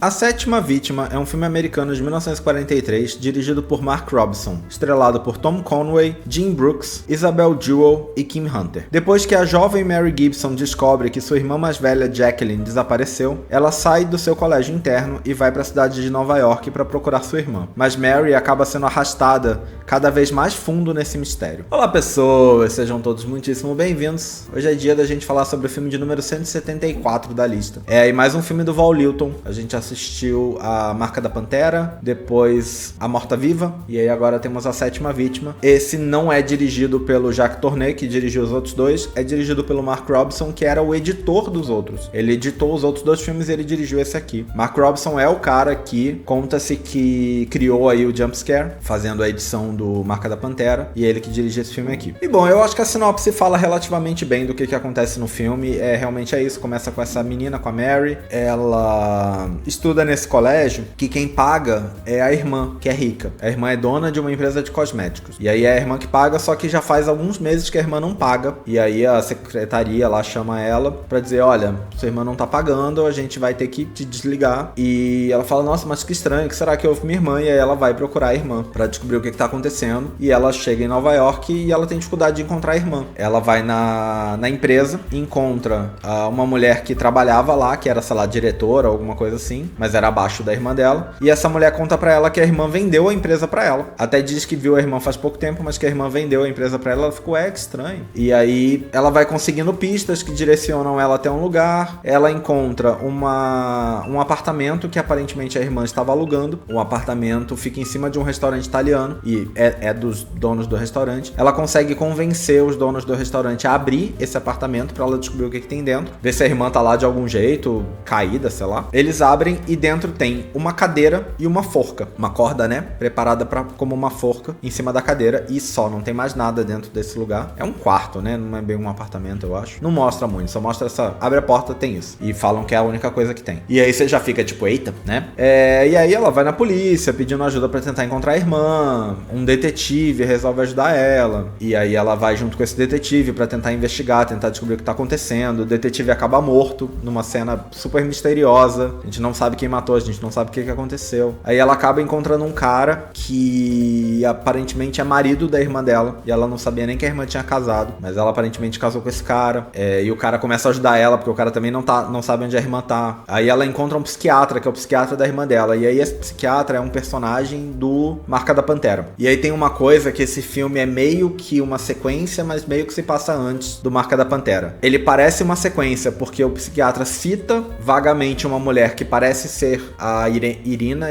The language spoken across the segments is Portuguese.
A Sétima Vítima é um filme americano de 1943, dirigido por Mark Robson, estrelado por Tom Conway, Jim Brooks, Isabel Jewell e Kim Hunter. Depois que a jovem Mary Gibson descobre que sua irmã mais velha Jacqueline desapareceu, ela sai do seu colégio interno e vai para a cidade de Nova York para procurar sua irmã. Mas Mary acaba sendo arrastada cada vez mais fundo nesse mistério. Olá pessoas, sejam todos muitíssimo bem-vindos. Hoje é dia da gente falar sobre o filme de número 174 da lista. E mais um filme do Val Lilton. A gente assistiu A Marca da Pantera, depois A Morta Viva, e aí agora temos A Sétima Vítima. Esse não é dirigido pelo Jacques Tourneur, que dirigiu os outros dois, é dirigido pelo Mark Robson, que era o editor dos outros. Ele editou os outros dois filmes e ele dirigiu esse aqui. Mark Robson é o cara que conta-se que criou aí o Jumpscare, fazendo a edição do Marca da Pantera, e ele que dirige esse filme aqui. E bom, eu acho que a sinopse fala relativamente bem do que acontece no filme. Realmente é isso, começa com essa menina, com a Mary. Ela estuda nesse colégio que quem paga é a irmã, que é rica. A irmã é dona de uma empresa de cosméticos. E aí é a irmã que paga, só que já faz alguns meses que a irmã não paga. E aí a secretaria lá chama ela pra dizer, olha, sua irmã não tá pagando, a gente vai ter que te desligar. E ela fala, nossa, mas que estranho, que será que houve minha irmã? E aí ela vai procurar a irmã pra descobrir o que tá acontecendo. E ela chega em Nova York e ela tem dificuldade de encontrar a irmã. Ela vai na empresa, encontra uma mulher que trabalhava lá, que era, sei lá, diretora ou alguma coisa assim, mas era abaixo da irmã dela. E essa mulher conta pra ela que a irmã vendeu a empresa pra ela. Até diz que viu a irmã faz pouco tempo, mas que a irmã vendeu a empresa pra ela. Ela ficou, que estranho. E aí ela vai conseguindo pistas que direcionam ela até um lugar. Ela encontra um apartamento que aparentemente a irmã estava alugando. O apartamento fica em cima de um restaurante italiano e é dos donos do restaurante. Ela consegue convencer os donos do restaurante a abrir esse apartamento pra ela descobrir o que tem dentro. Ver se a irmã tá lá de algum jeito, caída, sei lá. Eles abrem e dentro tem uma cadeira e uma forca. Uma corda, né? Preparada como uma forca em cima da cadeira e só. Não tem mais nada dentro desse lugar. É um quarto, né? Não é bem um apartamento, eu acho. Não mostra muito, só mostra essa... Abre a porta, tem isso. E falam que é a única coisa que tem. E aí você já fica tipo, eita, né? E aí ela vai na polícia pedindo ajuda pra tentar encontrar a irmã. Um detetive resolve ajudar ela. E aí ela vai junto com esse detetive pra tentar investigar, tentar descobrir o que tá acontecendo. O detetive acaba morto numa cena super misteriosa. A gente não sabe quem matou, a gente não sabe o que aconteceu. Aí ela acaba encontrando um cara que aparentemente é marido da irmã dela. E ela não sabia nem que a irmã tinha casado. Mas ela aparentemente casou com esse cara. E o cara começa a ajudar ela, porque o cara também não sabe onde a irmã tá. Aí ela encontra um psiquiatra, que é o psiquiatra da irmã dela. E aí esse psiquiatra é um personagem do Marca da Pantera. E aí tem uma coisa que esse filme é meio que uma sequência, mas meio que se passa antes do Marca da Pantera. Ele parece uma sequência, porque o psiquiatra cita vagamente uma mulher que parece ser a Irina,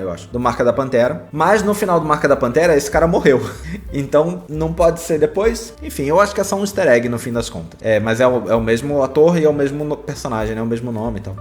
eu acho, do Marca da Pantera. Mas no final do Marca da Pantera, esse cara morreu. Então, não pode ser depois. Enfim, eu acho que é só um easter egg no fim das contas. Mas é o mesmo ator e é o mesmo personagem, né? O mesmo nome e tal.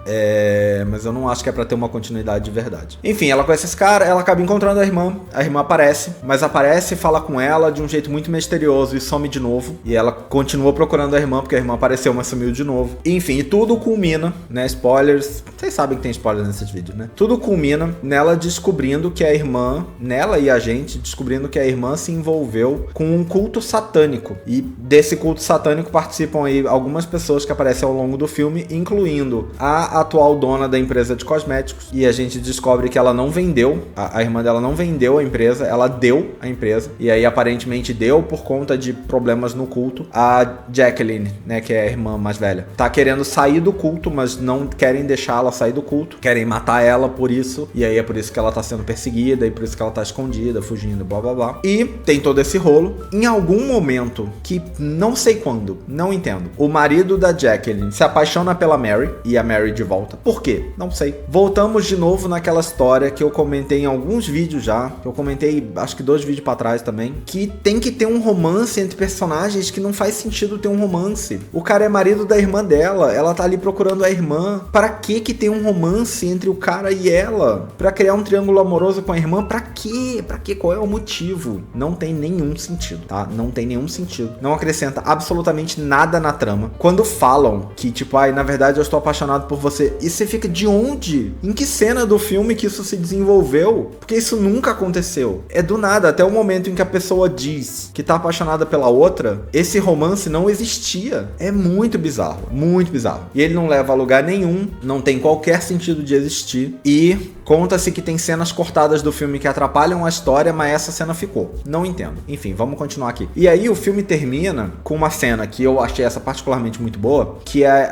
Mas eu não acho que é pra ter uma continuidade de verdade. Enfim, ela conhece esse cara, ela acaba encontrando a irmã aparece, mas aparece e fala com ela de um jeito muito misterioso e some de novo. E ela continua procurando a irmã, porque a irmã apareceu, mas sumiu de novo. Enfim, e tudo culmina, né? Spoilers. Vocês sabem que tem spoilers nesses vídeos, né? Tudo culmina nela descobrindo que a irmã, nela e a gente, descobrindo que a irmã se envolveu com um culto satânico. E desse culto satânico participam aí algumas pessoas que aparecem ao longo do filme, incluindo a atual dona da empresa de cosméticos. E a gente descobre que ela não vendeu, a irmã dela não vendeu a empresa, ela deu a empresa. E aí aparentemente deu por conta de problemas no culto. A Jacqueline, né, que é a irmã mais velha, tá querendo sair do culto, mas não querem deixar ela sair do culto. Querem matar ela por isso. E aí é por isso que ela tá sendo perseguida, e por isso que ela tá escondida, fugindo, blá blá blá. E tem todo esse rolo. Em algum momento, que não sei quando, não entendo, o marido da Jacqueline se apaixona pela Mary, e a Mary de volta. Por quê? Não sei. Voltamos de novo naquela história que eu comentei em alguns vídeos já, que eu comentei acho que 2 vídeos pra trás também, que tem que ter um romance entre personagens que não faz sentido ter um romance. O cara é marido da irmã dela, ela tá ali procurando a irmã. Para que tem um romance entre o cara e ela? Pra criar um triângulo amoroso com a irmã? Pra quê? Pra quê? Qual é o motivo? Não tem nenhum sentido, tá? Não tem nenhum sentido. Não acrescenta absolutamente nada na trama. Quando falam que, tipo, na verdade eu estou apaixonado por você, e você fica, de onde? Em que cena do filme que isso se desenvolveu? Porque isso nunca aconteceu. É do nada, até o momento em que a pessoa diz que tá apaixonada pela outra, esse romance não existia. É muito bizarro, muito bizarro. E ele não leva a lugar nenhum, não tem qualquer qualquer sentido de existir. E conta-se que tem cenas cortadas do filme que atrapalham a história, mas essa cena ficou. Não entendo. Enfim, vamos continuar aqui. E aí o filme termina com uma cena que eu achei essa particularmente muito boa, que é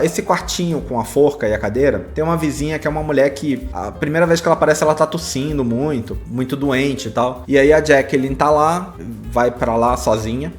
esse quartinho com a forca e a cadeira. Tem uma vizinha que é uma mulher que a primeira vez que ela aparece, ela tá tossindo muito doente e tal. E aí a Jacqueline tá lá, vai pra lá sozinha.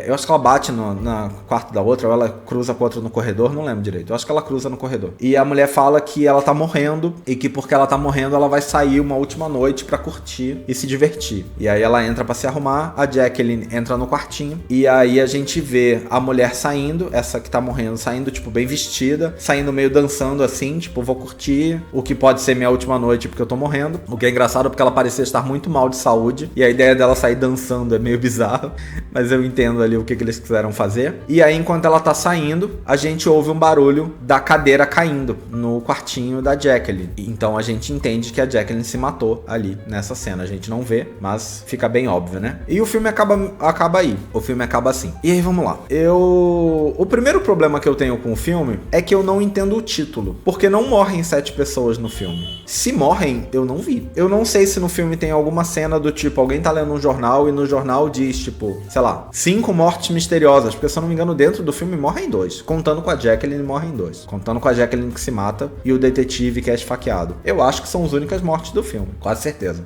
Eu acho que ela bate no quarto da outra, ou ela cruza com a outra no corredor, não lembro direito. Eu acho que ela cruza no corredor. E a mulher fala que ela tá morrendo e que porque ela tá morrendo, ela vai sair uma última noite pra curtir e se divertir. E aí ela entra pra se arrumar, a Jacqueline entra no quartinho e aí a gente vê a mulher saindo, essa que tá morrendo, saindo tipo bem vestida, saindo meio dançando assim, tipo, vou curtir o que pode ser minha última noite porque eu tô morrendo. O que é engraçado porque ela parecia estar muito mal de saúde e a ideia dela sair dançando é meio bizarro, mas eu entendo ali o que eles quiseram fazer. E aí enquanto ela tá saindo, a gente ouve um barulho da cadeira caindo no quartinho da Jacqueline. Então a gente entende que a Jacqueline se matou ali nessa cena. A gente não vê, mas fica bem óbvio, né? E o filme acaba aí. O filme acaba assim. E aí vamos lá. O primeiro problema que eu tenho com o filme é que eu não entendo o título. Porque não morrem 7 pessoas no filme. Se morrem, eu não vi. Eu não sei se no filme tem alguma cena do tipo, alguém tá lendo um jornal e no jornal diz, tipo, sei lá, 5 mortes misteriosas. Porque se eu não me engano, dentro do filme morrem 2. Contando com a Jacqueline, morrem 2. Contando com a Jacqueline que se mata e o detetive que é esfaqueado. Eu acho que são as únicas mortes do filme, quase certeza.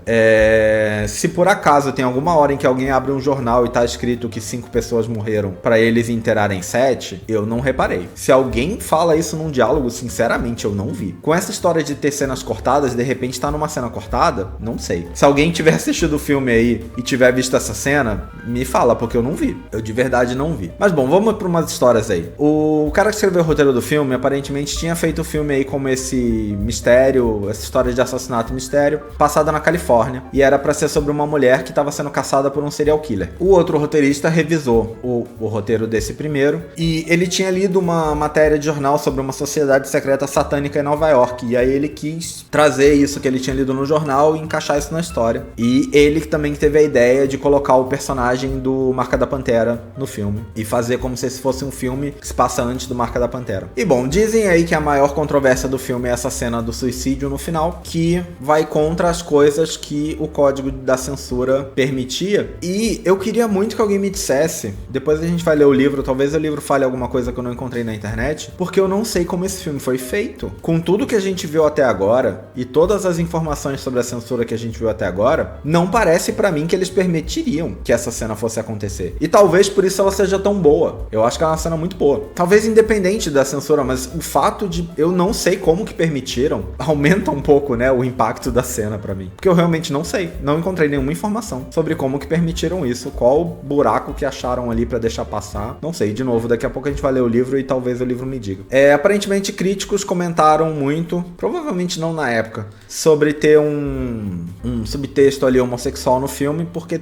Se por acaso tem alguma hora em que alguém abre um jornal e tá escrito que 5 pessoas morreram pra eles inteirarem 7, eu não reparei. Se alguém fala isso num diálogo, sinceramente, eu não vi. Com essa história de ter cenas cortadas, de repente tá numa cena cortada, não sei. Se alguém tiver assistido o filme aí e tiver visto essa cena, me fala, porque eu não vi. Eu de verdade não vi. Mas bom, vamos pra umas histórias aí. O cara que escreveu o roteiro do filme, aparentemente tinha feito o filme aí como esse mistério, essa história de assassinato mistério, passada na Califórnia, e era pra ser sobre uma mulher que estava sendo caçada por um serial killer. O outro roteirista revisou o roteiro desse primeiro, e ele tinha lido uma matéria de jornal sobre uma sociedade secreta satânica em Nova York, e aí ele quis trazer isso que ele tinha lido no jornal e encaixar isso na história. E ele também teve a ideia de colocar o personagem do Marca da Pantera no filme, e fazer como se esse fosse um filme que se passa antes do Marca da Pantera. E bom, dizem aí que a maior controvérsia do filme é essa cena do suicídio no final, que vai contra as coisas que o código da censura permitia. E eu queria muito que alguém me dissesse, depois a gente vai ler o livro, talvez o livro fale alguma coisa que eu não encontrei na internet, porque eu não sei como esse filme foi feito. Com tudo que a gente viu até agora, e todas as informações sobre a censura que a gente viu até agora, não parece pra mim que eles permitiriam que essa cena fosse acontecer. E talvez por isso ela seja tão boa. Eu acho que é uma cena muito boa. Talvez independente da censura, mas o fato de eu não sei como que permitiram, aumenta um pouco, né, o impacto da cena pra mim. Porque eu realmente não sei. Não encontrei nenhuma informação sobre como que permitiram isso. Qual buraco que acharam ali pra deixar passar. Não sei. De novo, daqui a pouco a gente vai ler o livro e talvez o livro me diga. Aparentemente, críticos comentaram muito, provavelmente não na época, sobre ter um subtexto ali homossexual no filme, porque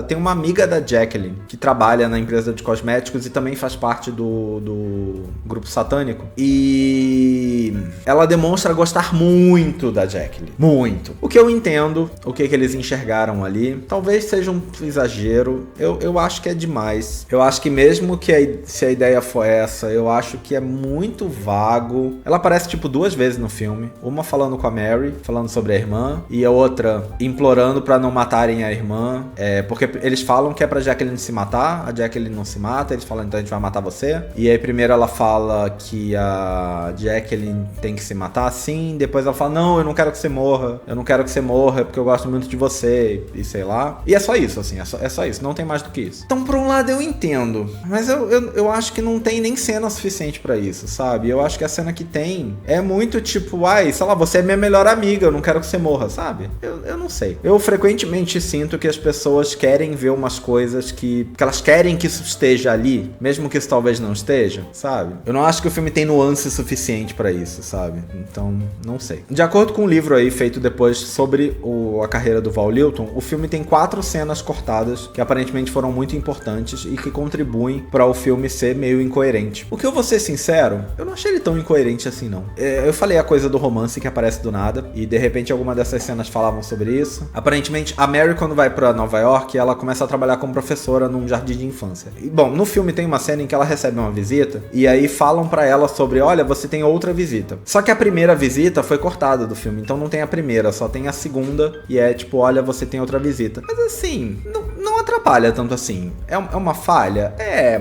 tem uma amiga da Jacqueline que trabalha na empresa de cosméticos e também faz parte do grupo satânico. E ela demonstra gostar muito da Jacqueline. Muito. O que eu entendo, o que eles enxergaram ali, talvez seja um exagero. Eu acho que é demais. Eu acho que mesmo que se a ideia for essa, eu acho que é muito vago. Ela aparece tipo 2 vezes no filme. Uma falando com a Mary, falando sobre a irmã, e a outra implorando pra não matarem a irmã. Porque eles falam que é pra Jacqueline se matar, a Jacqueline não se mata, eles falam, então a gente vai matar você. E aí primeiro ela fala que a Jacqueline tem que se matar, sim. Depois ela fala, não, eu não quero que você morra. Eu não quero que você morra porque eu gosto muito de você, e sei lá. E é só isso, assim, é só isso, não tem mais do que isso. Então, por um lado, eu entendo, mas eu acho que não tem nem cena suficiente pra isso, sabe? Eu acho que a cena que tem é muito tipo, sei lá, você é minha melhor amiga, eu não quero que você morra, sabe? Eu não sei. Eu frequentemente sinto que as pessoas querem ver umas coisas que elas querem que isso esteja ali, mesmo que isso talvez não esteja, sabe? Eu não acho que o filme tem nuance suficiente pra isso, sabe? Então, não sei. De acordo com um livro aí feito depois sobre a carreira do Val Lilton, o filme tem 4 cenas cortadas que aparentemente foram muito importantes e que contribuem para o filme ser meio incoerente. O que eu vou ser sincero, eu não achei ele tão incoerente assim, não. Eu falei a coisa do romance que aparece do nada, e de repente alguma dessas cenas falavam sobre isso. Aparentemente, a Mary, quando vai pra Nova York, ela começa a trabalhar como professora num jardim de infância. E, bom, no filme tem uma cena em que ela recebe uma visita, e aí falam pra ela sobre, olha, você tem outra visita. Só que a primeira visita foi cortada do filme, então não tem a primeira, só tem a segunda, e é tipo, olha, você tem outra visita. Mas assim, não atrapalha tanto assim. É uma falha?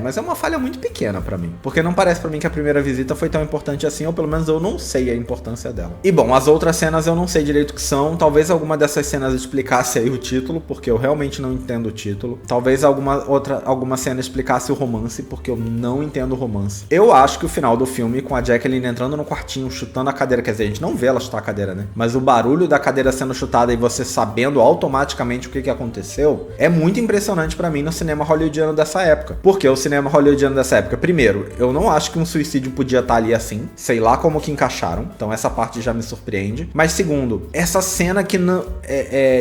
Mas é uma falha muito pequena pra mim. Porque não parece pra mim que a primeira visita foi tão importante assim, ou pelo menos eu não sei a importância dela. E bom, as outras cenas eu não sei direito o que são. Talvez alguma dessas cenas explicasse aí o título, porque eu realmente não entendo o título. Talvez alguma cena explicasse o romance, porque eu não entendo o romance. Eu acho que o final do filme, com a Jacqueline entrando no quartinho, chutando a cadeira, quer dizer, a gente não vê ela chutar a cadeira, né? Mas o barulho da cadeira sendo chutada e você sabendo automaticamente o que aconteceu, é muito impressionante pra mim no cinema hollywoodiano dessa época. Porque o cinema hollywoodiano dessa época, primeiro, eu não acho que um suicídio podia estar ali assim, sei lá como que encaixaram, então essa parte já me surpreende. Mas segundo, essa cena que não,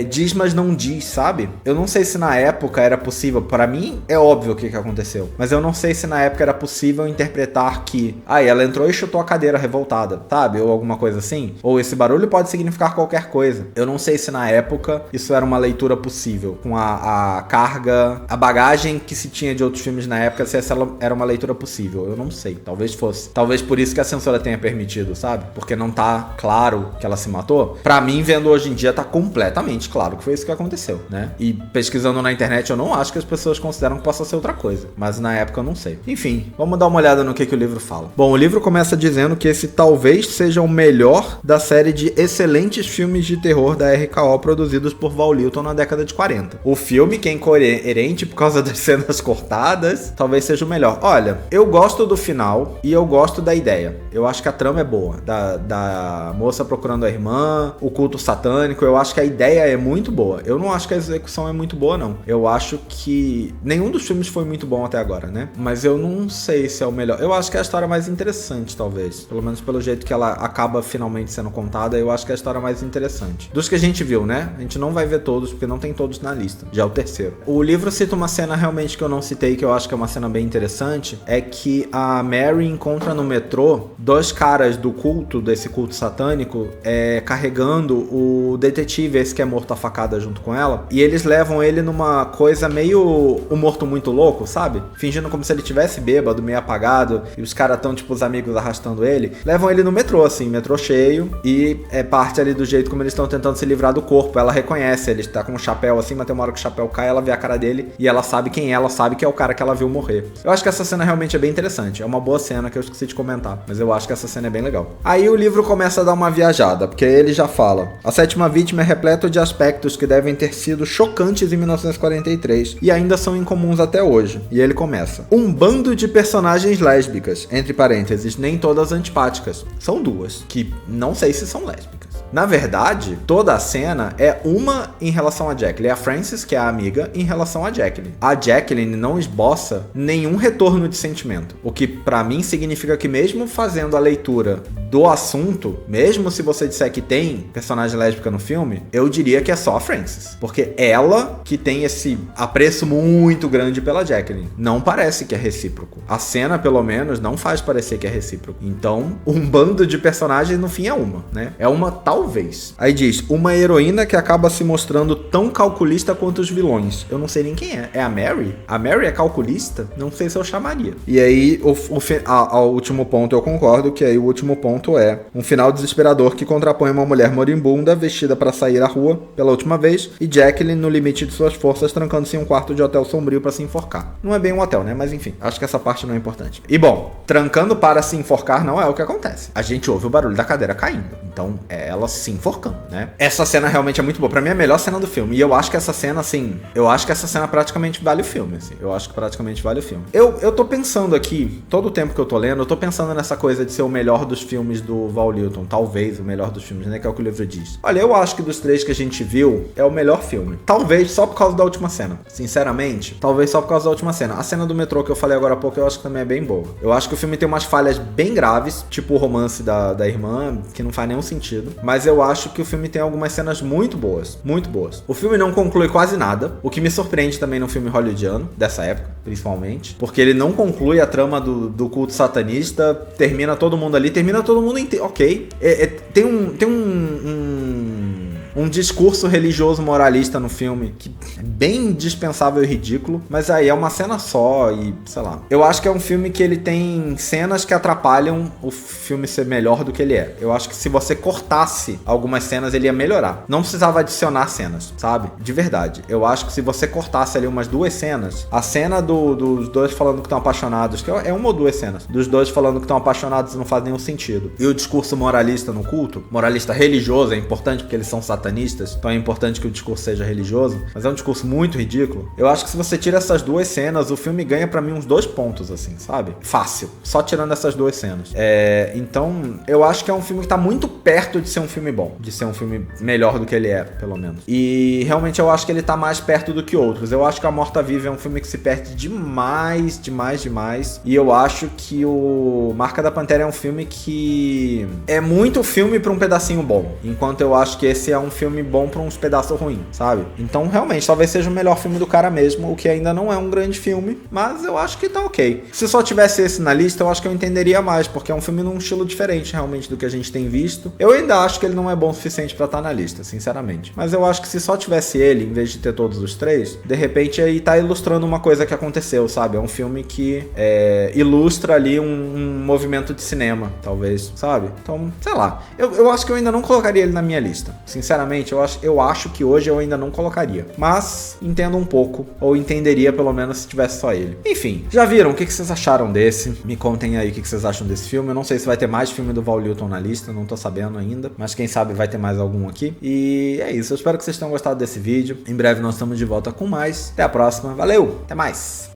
diz, mas não diz, sabe? Eu não sei se na época era possível, pra mim é óbvio o que aconteceu, mas eu não sei se na época era possível interpretar que, ela entrou e chutou a cadeira revoltada, sabe? Ou alguma coisa assim, ou esse barulho pode significar qualquer coisa. Eu não sei se na época isso era uma leitura possível, com a carga, a bagagem que se tinha de outros filmes na época, se essa era uma leitura possível. Eu não sei, talvez fosse. Talvez por isso que a censura tenha permitido, sabe? Porque não tá claro que ela se matou. Pra mim, vendo hoje em dia, tá completamente claro que foi isso que aconteceu, né? E pesquisando na internet, eu não acho que as pessoas consideram que possa ser outra coisa. Mas na época eu não sei. Enfim, vamos dar uma olhada no que o livro fala. Bom, o livro começa dizendo que esse talvez seja o melhor da série de excelentes filmes de terror da RKO produzidos por Val Lewton na década de 40. O filme, que é incoerente por causa das cenas cortadas, talvez seja o melhor. Olha, eu gosto do final e eu gosto da ideia. Eu acho que a trama é boa. Da moça procurando a irmã, o culto satânico, eu acho que a ideia é muito boa. Eu não acho que a execução é muito boa, não. Eu acho que nenhum dos filmes foi muito bom até agora, né? Mas eu não sei se é o melhor. Eu acho que é a história mais interessante, talvez. Pelo menos pelo jeito que ela acaba finalmente sendo contada, eu acho que é a história mais interessante. Dos que a gente viu, né? A gente não vai ver todos, porque não tem todos na lista. Já é o terceiro. O livro cita uma cena realmente que eu não citei, que eu acho que é uma cena bem interessante, é que a Mary encontra no metrô dois caras do culto, desse culto satânico, carregando o detetive, esse que é morto a facada junto com ela, e eles levam ele numa coisa meio o morto muito louco, sabe? Fingindo como se ele tivesse bêbado, meio apagado, e os caras tão, tipo, os amigos arrastando ele. Levam ele no metrô, assim, metrô cheio, e é parte ali do jeito como eles estão tentando se livrar do corpo. Ela reconhece, ele tá com um chapéu assim, mas tem uma hora que o chapéu cai, ela vê a cara dele, e ela sabe quem é, ela sabe que é o cara que ela viu morrer. Eu acho que essa cena realmente é bem interessante, é uma boa cena que eu esqueci de comentar, mas eu acho que essa cena é bem legal. Aí o livro começa a dar uma viajada, porque ele já fala: a sétima vítima é repleta de aspectos que devem ter sido chocantes em 1943 e ainda são incomuns até hoje. E ele começa: um bando de personagens lésbicas, entre parênteses, nem todas antipáticas. São duas, que não sei se são lésbicas. Na verdade, toda a cena é uma em relação a Jacqueline. É a Frances, que é a amiga, em relação a Jacqueline. A Jacqueline não esboça nenhum retorno de sentimento. O que pra mim significa que mesmo fazendo a leitura do assunto, mesmo se você disser que tem personagem lésbica no filme, eu diria que é só a Frances. Porque ela que tem esse apreço muito grande pela Jacqueline. Não parece que é recíproco. A cena, pelo menos, não faz parecer que é recíproco. Então, um bando de personagens, no fim, é uma, né? É uma talvez. Aí diz: uma heroína que acaba se mostrando tão calculista quanto os vilões. Eu não sei nem quem é. É a Mary? A Mary é calculista? Não sei se eu chamaria. E aí, ao último ponto eu concordo, que aí o último ponto é um final desesperador que contrapõe uma mulher moribunda vestida para sair à rua pela última vez e Jacqueline no limite de suas forças trancando-se em um quarto de hotel sombrio para se enforcar. Não é bem um hotel, né? Mas enfim, acho que essa parte não é importante. E bom, trancando para se enforcar não é o que acontece. A gente ouve o barulho da cadeira caindo. Então é ela se enforcando, né? Essa cena realmente é muito boa. Pra mim é a melhor cena do filme. E eu acho que essa cena, assim, praticamente vale o filme, assim. Eu acho que praticamente vale o filme. Eu tô pensando aqui, todo o tempo que eu tô lendo, eu tô pensando nessa coisa de ser o melhor dos filmes do Val Lewton. Talvez o melhor dos filmes, né? Que é o que o livro diz. Olha, eu acho que dos três que a gente viu, é o melhor filme. Talvez só por causa da última cena. Sinceramente, talvez só por causa da última cena. A cena do metrô que eu falei agora há pouco, eu acho que também é bem boa. Eu acho que o filme tem umas falhas bem graves, tipo o romance da irmã, que não faz nenhum sentido. Mas eu acho que o filme tem algumas cenas muito boas. Muito boas. O filme não conclui quase nada, o que me surpreende também no filme hollywoodiano, dessa época, principalmente. Porque ele não conclui a trama do culto satanista, termina todo mundo ali, termina todo mundo inteiro. Ok. Tem um um discurso religioso moralista no filme, que é bem dispensável e ridículo, mas aí é uma cena só e, sei lá. Eu acho que é um filme que ele tem cenas que atrapalham o filme ser melhor do que ele é. Eu acho que se você cortasse algumas cenas, ele ia melhorar. Não precisava adicionar cenas, sabe? De verdade. Eu acho que se você cortasse ali umas 2 cenas, a cena dos dois falando que estão apaixonados, que é uma ou 2 cenas, dos dois falando que estão apaixonados não faz nenhum sentido. E o discurso moralista no culto, moralista religioso, é importante porque eles são satanistas, então é importante que o discurso seja religioso, mas é um discurso muito ridículo. Eu acho que se você tira essas 2 cenas, o filme ganha pra mim uns 2 pontos, assim, sabe? Fácil. Só tirando essas 2 cenas. Então, eu acho que é um filme que tá muito perto de ser um filme bom, de ser um filme melhor do que ele é, pelo menos. E realmente eu acho que ele tá mais perto do que outros. Eu acho que A Morta Viva é um filme que se perde demais. E eu acho que o Marca da Pantera é um filme que é muito filme pra um pedacinho bom, enquanto eu acho que esse é um filme bom pra uns pedaços ruins, sabe? Então, realmente, talvez seja o melhor filme do cara mesmo, o que ainda não é um grande filme, mas eu acho que tá ok. Se só tivesse esse na lista, eu acho que eu entenderia mais, porque é um filme num estilo diferente, realmente, do que a gente tem visto. Eu ainda acho que ele não é bom o suficiente pra estar na lista, sinceramente. Mas eu acho que se só tivesse ele, em vez de ter todos os 3, de repente aí tá ilustrando uma coisa que aconteceu, sabe? É um filme que ilustra ali um movimento de cinema, talvez, sabe? Então, sei lá. Eu acho que eu ainda não colocaria ele na minha lista. Sinceramente, eu acho que hoje eu ainda não colocaria. Mas entendo um pouco, ou entenderia pelo menos se tivesse só ele. Enfim, já viram? O que vocês acharam desse? Me contem aí o que vocês acham desse filme. Eu não sei se vai ter mais filme do Val Lewton na lista, não tô sabendo ainda. Mas quem sabe vai ter mais algum aqui. E é isso, eu espero que vocês tenham gostado desse vídeo. Em breve nós estamos de volta com mais. Até a próxima, valeu, até mais!